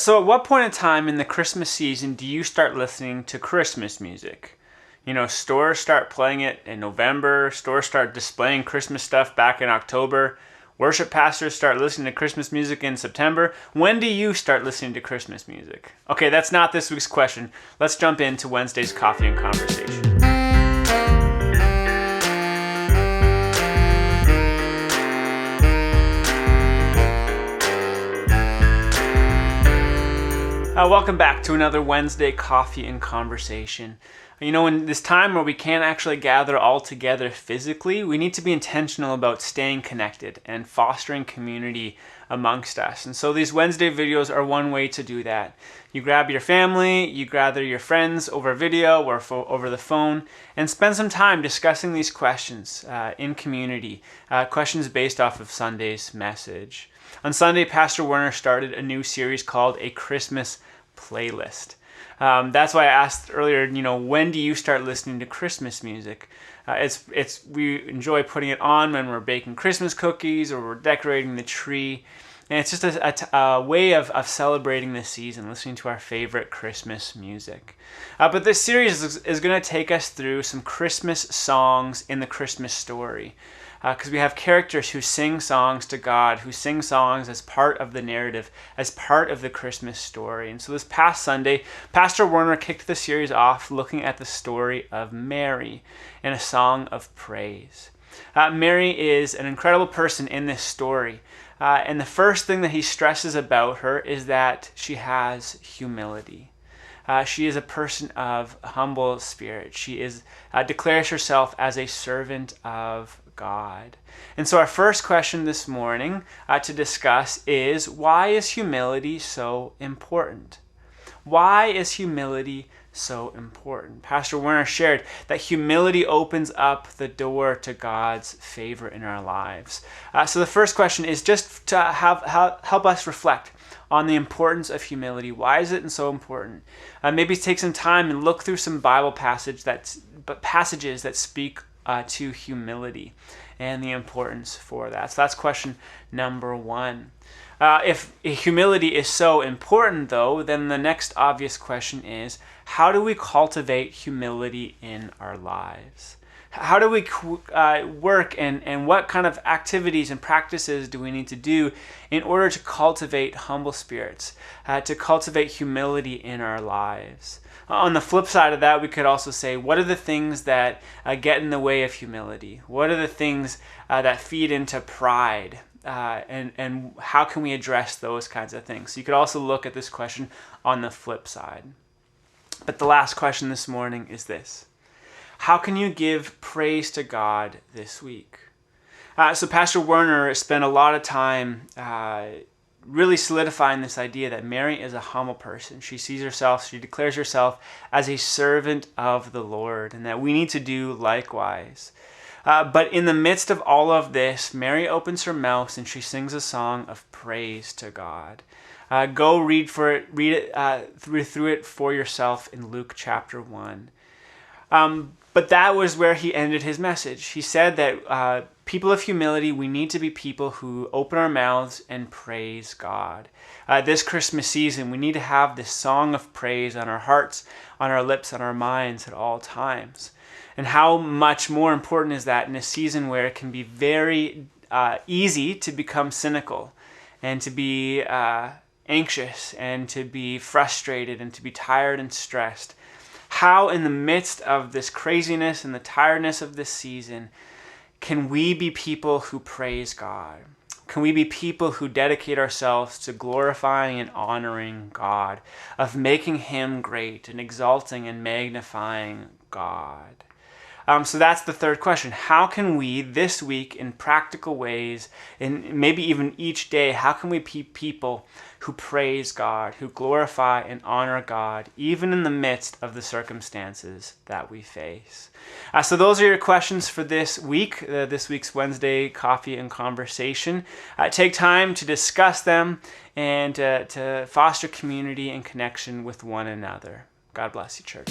So at what point in time in the Christmas season do you start listening to Christmas music? Stores start playing it in November, stores start displaying Christmas stuff back in October, worship pastors start listening to Christmas music in September. When do you start listening to Christmas music? Okay, that's not this week's question. Let's jump into Wednesday's Coffee and Conversation. Welcome back to another Wednesday Coffee and Conversation. In this time where we can't actually gather all together physically, we need to be intentional about staying connected and fostering community amongst us. And so these Wednesday videos are one way to do that. You grab your family, you gather your friends over video or over the phone, and spend some time discussing these questions in community, questions based off of Sunday's message. On Sunday, Pastor Werner started a new series called A Christmas Playlist. That's why I asked earlier, when do you start listening to Christmas music? We enjoy putting it on when we're baking Christmas cookies or we're decorating the tree. And it's just a way of celebrating this season, listening to our favorite Christmas music. But this series is going to take us through some Christmas songs in the Christmas story. Because we have characters who sing songs to God, who sing songs as part of the narrative, as part of the Christmas story. And so this past Sunday, Pastor Werner kicked the series off looking at the story of Mary and a song of praise. Mary is an incredible person in this story. And the first thing that he stresses about her is that she has humility. She is a person of humble spirit. She declares herself as a servant of God. And so our first question this morning to discuss is, why is humility so important? Why is humility so important? Pastor Werner shared that humility opens up the door to God's favor in our lives. So the first question is just to help us reflect on the importance of humility. Why is it so important? Maybe take some time and look through some Bible passages that speak to humility and the importance for that. So that's question number one. If humility is so important, though, then the next obvious question is, how do we cultivate humility in our lives? How do we work and what kind of activities and practices do we need to do in order to cultivate humble spirits, to cultivate humility in our lives? On the flip side of that, we could also say, what are the things that get in the way of humility? What are the things that feed into pride? And how can we address those kinds of things? So you could also look at this question on the flip side. But the last question this morning is this: how can you give praise to God this week? So Pastor Werner spent a lot of time really solidifying this idea that Mary is a humble person. She declares herself as a servant of the Lord, and that we need to do likewise. But in the midst of all of this, Mary opens her mouth and she sings a song of praise to God. Go read through it for yourself in Luke chapter 1. But that was where he ended his message. He said that people of humility, we need to be people who open our mouths and praise God. This Christmas season, we need to have this song of praise on our hearts, on our lips, on our minds at all times. And how much more important is that in a season where it can be very easy to become cynical and to be anxious and to be frustrated and to be tired and stressed? How in the midst of this craziness and the tiredness of this season can we be people who praise God? Can we be people who dedicate ourselves to glorifying and honoring God, of making Him great and exalting and magnifying God? So that's the third question. How can we this week in practical ways, and maybe even each day, how can we be people who praise God, who glorify and honor God, even in the midst of the circumstances that we face? So those are your questions for this week, this week's Wednesday Coffee and Conversation. Take time to discuss them and to foster community and connection with one another. God bless you, church.